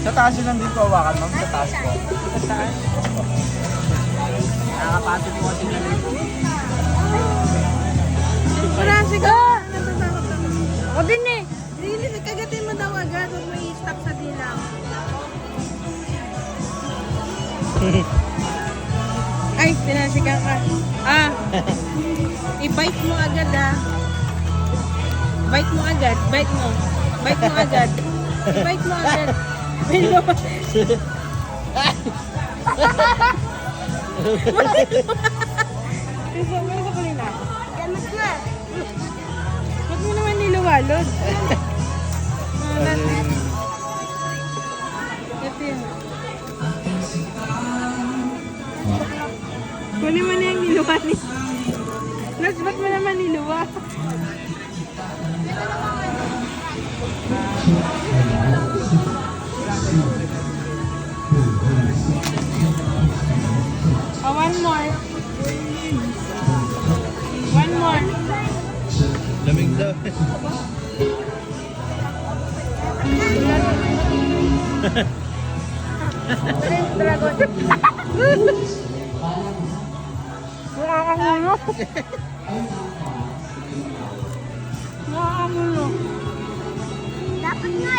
Sa taas yun lang din po hawakan, ma'am. Sa taas po. Saan? Nakakapasok po kasi na rin. Marasi ka! Natatakot ako. Ako din eh. Really, kagatin mo daw agad. Huwag may stop sa dilang. Ay, tinasikan ka. Ah, i-bite mo agad ah. Bite mo agad, bite mo. Bite mo agad. I-bite mo agad. Bite mo. Meron ka pa rin ah. Gamas na. Ba't mo naman niluwalod? Ito yun. Kunin mo na yung niluwa ni... Nas, ba't mo naman niluwa? Oh, one more. One more. Lamig daw. Dragon. Nakakamulo. Nakakamulo. Dapat nga